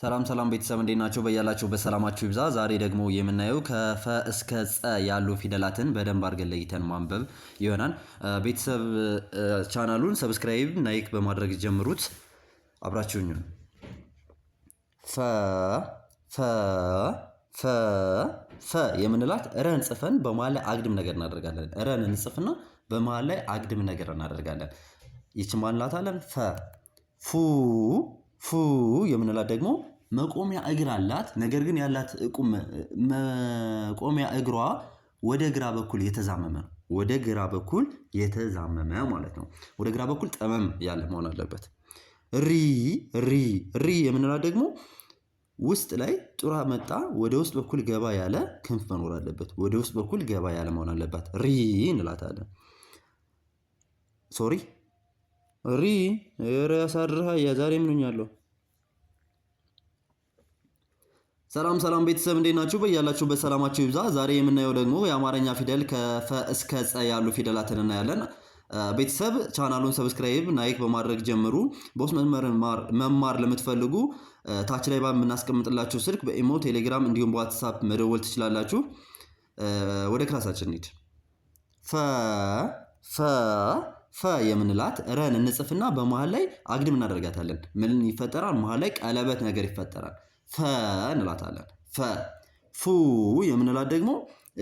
ሰላም ቤተሰብ እንዴት ናችሁ? በያላችሁ በሰላማችሁ ይብዛ። ዛሬ ደግሞ የምናየው ከፈ እስከ ጸ ያሉ ፊደላትን በደንብ አድርገን ለይተን ማንበብ ይሆናል። ቤተሰብ ቻናሉን ሰብስክራይብ፣ ላይክ በማድረግ ጀምሩት። አብራችሁኝ ፈ ፈ ፈ ፈ የምንላት ረን ጽፈን በመሃል ላይ አግድም ነገር እናደርጋለን። ረን እንጽፍና በመሃል ላይ አግድም ነገር እናደርጋለን። ይቺ ማንላታለን ፈ ፉ ፉ የምንላት ደግሞ መቆሚያ እግር አላት። ነገር ግን ያላት መቆሚያ እግሯ ወደ ግራ በኩል የተዛመመ ነው። ወደ ግራ በኩል የተዛመመ ማለት ነው። ወደ ግራ በኩል ጠመም ያለ መሆን አለበት። ሪ ሪ ሪ የምንላት ደግሞ ውስጥ ላይ ጡራ መጣ ወደ ውስጥ በኩል ገባ ያለ ክንፍ መኖር አለበት። ወደ ውስጥ በኩል ገባ ያለ መሆን አለባት። ሪ እንላታለን። ሶሪ ሪ ያሳድርሃ የዛሬ ምንኛለሁ። ሰላም ቤተሰብ እንዴት ናችሁ? በያላችሁ በሰላማችሁ ይብዛ። ዛሬ የምናየው ደግሞ የአማርኛ ፊደል ከፈ እስከ ጸ ያሉ ፊደላትን እናያለን። ቤተሰብ ቻናሉን ሰብስክራይብ፣ ላይክ በማድረግ ጀምሩ። በውስጥ መስመር መማር ለምትፈልጉ ታች ላይ በምናስቀምጥላችሁ ስልክ በኢሞ፣ ቴሌግራም እንዲሁም በዋትስአፕ መደወል ትችላላችሁ። ወደ ክላሳችን እንሂድ። ፈ ፈ ፈ የምንላት ረን እንጽፍና በመሃል ላይ አግድም እናደርጋታለን። ምን ይፈጠራል? መሃል ላይ ቀለበት ነገር ይፈጠራል። ፈ እንላታለን። ፈ ፉ የምንላት ደግሞ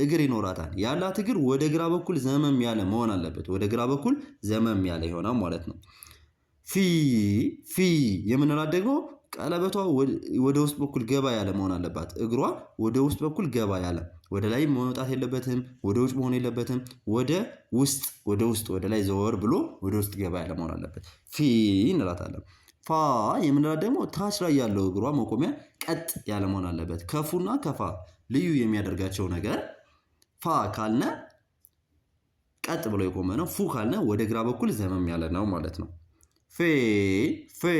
እግር ይኖራታል። ያላት እግር ወደ ግራ በኩል ዘመም ያለ መሆን አለበት። ወደ ግራ በኩል ዘመም ያለ ይሆናል ማለት ነው። ፊ ፊ የምንላት ደግሞ ቀለበቷ ወደ ውስጥ በኩል ገባ ያለ መሆን አለባት። እግሯ ወደ ውስጥ በኩል ገባ ያለ፣ ወደ ላይ መውጣት የለበትም፣ ወደ ውጭ መሆን የለበትም። ወደ ውስጥ ወደ ላይ ዘወር ብሎ ወደ ውስጥ ገባ ያለ መሆን አለበት። ፊ እንላታለን። ፋ የምንላት ደግሞ ታች ላይ ያለው እግሯ መቆሚያ ቀጥ ያለ መሆን አለበት። ከፉና ከፋ ልዩ የሚያደርጋቸው ነገር ፋ ካልነ ቀጥ ብሎ የቆመ ነው። ፉ ካልነ ወደ ግራ በኩል ዘመም ያለ ነው ማለት ነው። ፌ ፌ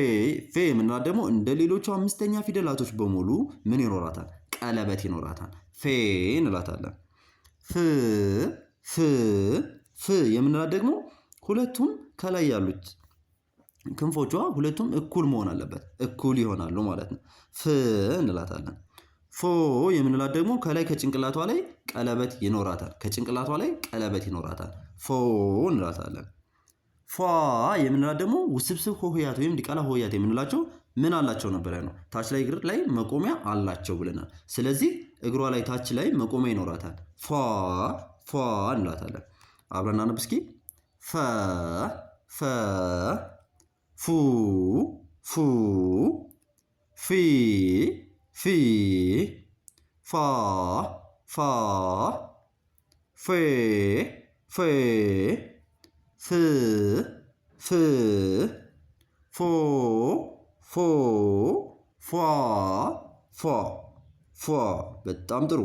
ፌ የምንላት ደግሞ እንደ ሌሎቹ አምስተኛ ፊደላቶች በሙሉ ምን ይኖራታል? ቀለበት ይኖራታል። ፌ እንላታለን። ፍ ፍ ፍ የምንላት ደግሞ ሁለቱም ከላይ ያሉት ክንፎቿ ሁለቱም እኩል መሆን አለበት። እኩል ይሆናሉ ማለት ነው። ፍ እንላታለን። ፎ የምንላት ደግሞ ከላይ ከጭንቅላቷ ላይ ቀለበት ይኖራታል። ከጭንቅላቷ ላይ ቀለበት ይኖራታል። ፎ እንላታለን። ፏ የምንላት ደግሞ ውስብስብ ሆሄያት ወይም ዲቃላ ሆሄያት የምንላቸው ምን አላቸው ነበር ነው? ታች ላይ እግር ላይ መቆሚያ አላቸው ብለናል። ስለዚህ እግሯ ላይ ታች ላይ መቆሚያ ይኖራታል። ፏ ፏ እንላታለን። አብረን እናነብ እስኪ። ፈ ፈ ፉ ፉ ፊ ፊ ፋ ፋ ፌ ፌ ፍ ፍ ፎ ፎ ፏ ፏ ፏ። በጣም ጥሩ።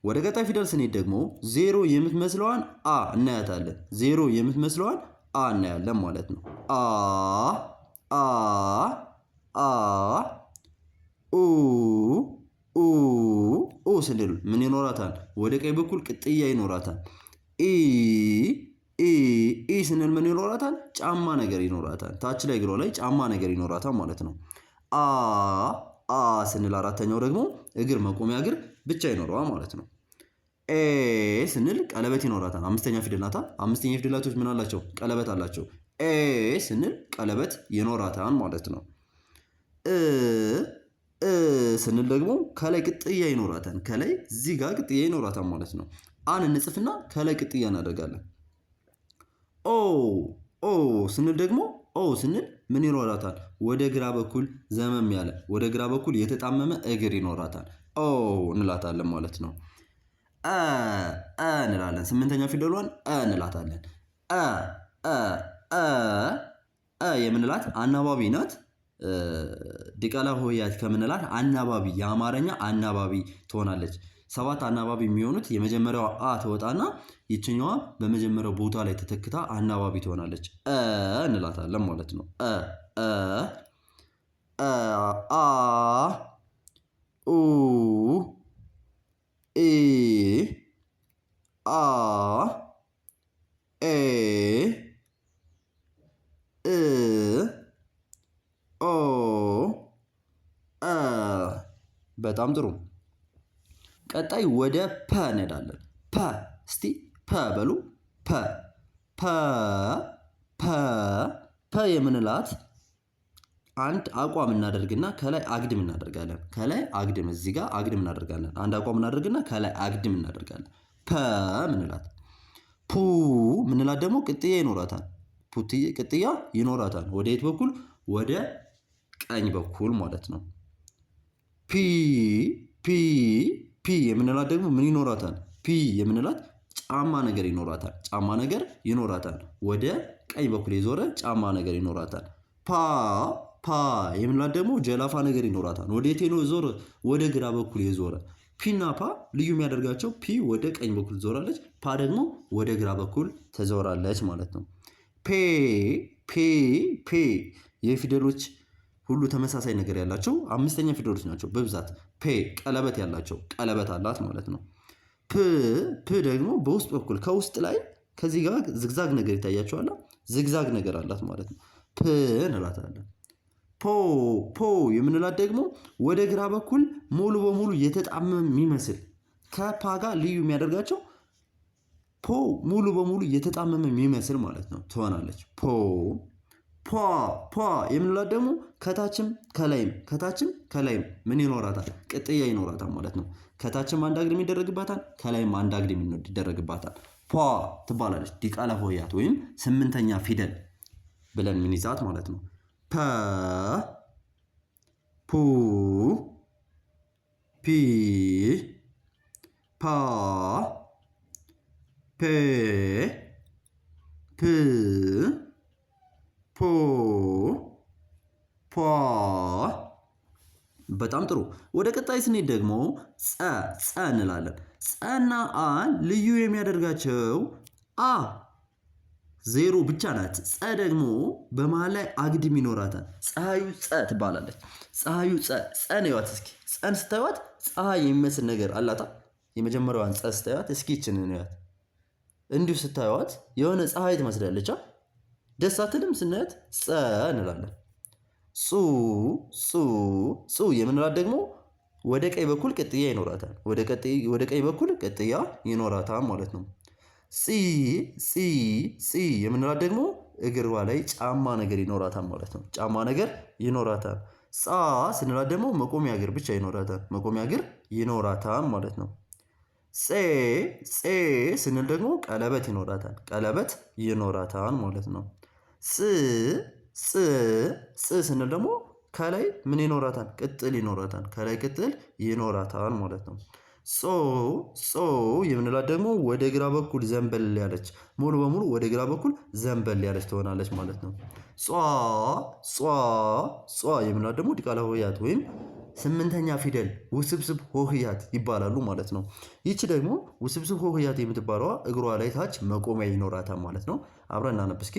ወደ ቀጣይ ፊደል ስንሄድ ደግሞ ዜሮ የምትመስለዋን አ እናያታለን። ዜሮ የምትመስለዋን አ እናያለን ማለት ነው። አ አ አ ኡ ኡ ኡ ስንል ምን ይኖራታል? ወደ ቀኝ በኩል ቅጥያ ይኖራታል። ኢ ኢ ኢ ስንል ምን ይኖራታል? ጫማ ነገር ይኖራታል። ታች ላይ እግሯ ላይ ጫማ ነገር ይኖራታል ማለት ነው። አ አ ስንል አራተኛው ደግሞ እግር መቆሚያ እግር ብቻ ይኖረዋል ማለት ነው። ኤ ስንል ቀለበት ይኖራታል። አምስተኛ ፊደል ናታ። አምስተኛ ፊደላቶች ምን አላቸው? ቀለበት አላቸው። ኤ ስንል ቀለበት ይኖራታል ማለት ነው። እ ስንል ደግሞ ከላይ ቅጥያ ይኖራታል። ከላይ እዚህ ጋር ቅጥያ ይኖራታል ማለት ነው። አን እንጽፍና ከላይ ቅጥያ እናደርጋለን። ኦ ኦ ስንል ደግሞ ኦ ስንል ምን ይኖራታል? ወደ ግራ በኩል ዘመም ያለ፣ ወደ ግራ በኩል የተጣመመ እግር ይኖራታል። ኦ እንላታለን ማለት ነው። አ እንላለን። ስምንተኛ ፊደሏን እንላታለን። አ አ አ የምንላት አናባቢ ናት። ዲቃላ ሆሄያት ከምንላት አናባቢ የአማርኛ አናባቢ ትሆናለች። 7 አናባቢ የሚሆኑት የመጀመሪያዋ አ ትወጣና ይችኛዋ በመጀመሪያው ቦታ ላይ ተተክታ አናባቢ ትሆናለች። እንላታለን ማለት ነው። አ ኡ ኢ አ ኤ እ ኦ አ በጣም ጥሩ። ቀጣይ ወደ ፐ እንሄዳለን። ፐ እስቲ ፐ በሉ። ፐ ፐ ፐ ፐ የምንላት አንድ አቋም እናደርግና ከላይ አግድም እናደርጋለን። ከላይ አግድም እዚህ ጋር አግድም እናደርጋለን። አንድ አቋም እናደርግና ከላይ አግድም እናደርጋለን። ፐ ምንላት። ፑ ምንላት ደግሞ ቅጥያ ይኖራታል። ቅጥያ ይኖራታል። ወደ የት በኩል? ወደ ቀኝ በኩል ማለት ነው። ፒ ፒ ፒ የምንላት ደግሞ ምን ይኖራታል? ፒ የምንላት ጫማ ነገር ይኖራታል። ጫማ ነገር ይኖራታል። ወደ ቀኝ በኩል የዞረ ጫማ ነገር ይኖራታል። ፓ ፓ የምንላት ደግሞ ጀላፋ ነገር ይኖራታል። ወደ የት ነው ዞረ? ወደ ግራ በኩል የዞረ። ፒ እና ፓ ልዩ የሚያደርጋቸው ፒ ወደ ቀኝ በኩል ትዞራለች፣ ፓ ደግሞ ወደ ግራ በኩል ትዞራለች ማለት ነው። ፔ ፔ ፔ የፊደሎች ሁሉ ተመሳሳይ ነገር ያላቸው አምስተኛ ፊደሎች ናቸው በብዛት። ፔ ቀለበት ያላቸው ቀለበት አላት ማለት ነው። ፕ ፕ ደግሞ በውስጥ በኩል ከውስጥ ላይ ከዚህ ጋር ዝግዛግ ነገር ይታያቸዋል። ዝግዛግ ነገር አላት ማለት ነው። ፕ እንላታለን። ፖ ፖ የምንላት ደግሞ ወደ ግራ በኩል ሙሉ በሙሉ የተጣመመ የሚመስል ከፓ ጋር ልዩ የሚያደርጋቸው ፖ ሙሉ በሙሉ የተጣመመ የሚመስል ማለት ነው ትሆናለች። ፖ ፖ ፖ የምንላት ደግሞ ከታችም ከላይም ምን ይኖራታል? ቅጥያ ይኖራታል ማለት ነው። ከታችም አንድ አግድም ይደረግባታል፣ ከላይም አንድ አግድም ይደረግባታል። ፖ ትባላለች። ዲቃላ ሆሄያት ወይም ስምንተኛ ፊደል ብለን ምን ይዛት ማለት ነው። ፐ ፑ ፒ ፓ ፔ ፕ ፖ ፖ። በጣም ጥሩ። ወደ ቀጣይ ስንሄድ ደግሞ ጸ እንላለን። ጸና አ ልዩ የሚያደርጋቸው አ ዜሮ ብቻ ናት። ጸ ደግሞ በመሃል ላይ አግድም ይኖራታል። ፀሐዩ ጸ ትባላለች። ፀሐዩ ጸን ይዋት እስኪ። ጸን ስታዩት ፀሐይ የሚመስል ነገር አላታ። የመጀመሪያዋን ጸ ስታዩት እስኪ ይችን ነው። እንዲሁ ስታዩት የሆነ ፀሐይ ትመስላለች። ደስ አትልም? ስናያት ጸ እንላለን። ጹ የምንላት ደግሞ ወደ ቀኝ በኩል ቅጥያ ይኖራታል። ወደ ቀኝ በኩል ቅጥያ ይኖራታል ማለት ነው። ጺ የምንላት ደግሞ እግሯ ላይ ጫማ ነገር ይኖራታል ማለት ነው። ጫማ ነገር ይኖራታል። ጻ ስንላት ደግሞ መቆሚያ እግር ብቻ ይኖራታል። መቆሚያ እግር ይኖራታል ማለት ነው። ጼ ስንል ደግሞ ቀለበት ይኖራታል። ቀለበት ይኖራታል ማለት ነው። ጽ ስንል ደግሞ ከላይ ምን ይኖራታል? ቅጥል ይኖራታል። ከላይ ቅጥል ይኖራታል ማለት ነው። ጾ የምንላት ደግሞ ወደ ግራ በኩል ዘንበል ያለች ሙሉ በሙሉ ወደ ግራ በኩል ዘንበል ያለች ትሆናለች ማለት ነው። ጿ የምንላት ደግሞ ዲቃላ ሆሄያት ወይም ስምንተኛ ፊደል ውስብስብ ሆሄያት ይባላሉ ማለት ነው። ይቺ ደግሞ ውስብስብ ሆሄያት የምትባለዋ እግሯ ላይ ታች መቆሚያ ይኖራታል ማለት ነው። አብረን እናነብ እስኪ።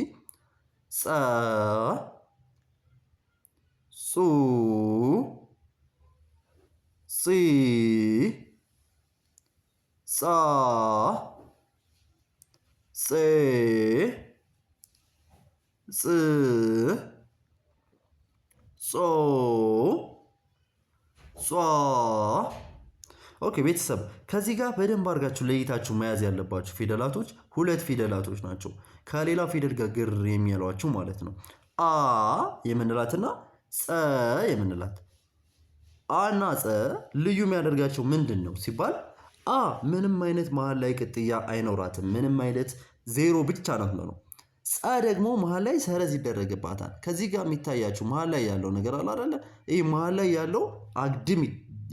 ጸ ጹ ጺ ጻ ጼ ጽ ጾ ጿ። ኦኬ ቤተሰብ ከዚህ ጋር በደንብ አድርጋችሁ ለይታችሁ መያዝ ያለባችሁ ፊደላቶች ሁለት ፊደላቶች ናቸው። ከሌላ ፊደል ጋር ግር የሚያሏችሁ ማለት ነው። አ የምንላትና ጸ የምንላት። አ እና ጸ ልዩ የሚያደርጋቸው ምንድን ነው ሲባል አ ምንም አይነት መሀል ላይ ቅጥያ አይኖራትም። ምንም አይነት ዜሮ ብቻ ናት ነው። ጸ ደግሞ መሀል ላይ ሰረዝ ይደረግባታል። ከዚህ ጋር የሚታያችሁ መሀል ላይ ያለው ነገር አለ አይደለ? ይህ መሀል ላይ ያለው አግድም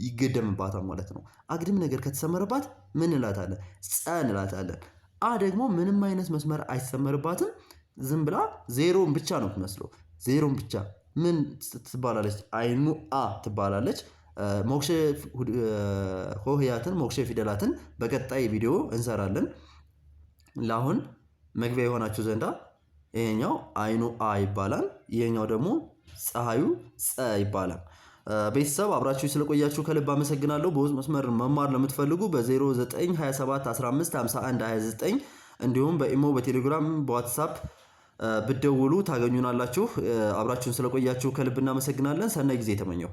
ይገደምባታል ማለት ነው። አግድም ነገር ከተሰመረባት ምን እንላታለን? ጸ እንላታለን። አ ደግሞ ምንም አይነት መስመር አይሰመርባትም። ዝም ብላ ዜሮን ብቻ ነው ትመስለው። ዜሮን ብቻ ምን ትባላለች? አይኑ አ ትባላለች። ሞክሼ ሆሄያትን ሞክሼ ፊደላትን በቀጣይ ቪዲዮ እንሰራለን። ለአሁን መግቢያ የሆናችሁ ዘንዳ ይሄኛው አይኑ አ ይባላል። ይሄኛው ደግሞ ፀሐዩ ጸ ይባላል። ቤተሰብ አብራችሁ ስለቆያችሁ ከልብ አመሰግናለሁ። በውስጥ መስመር መማር ለምትፈልጉ በ0927155129 እንዲሁም በኢሞ በቴሌግራም በዋትሳፕ ብትደውሉ ታገኙናላችሁ። አብራችሁን ስለቆያችሁ ከልብ እናመሰግናለን። ሰናይ ጊዜ ተመኘው።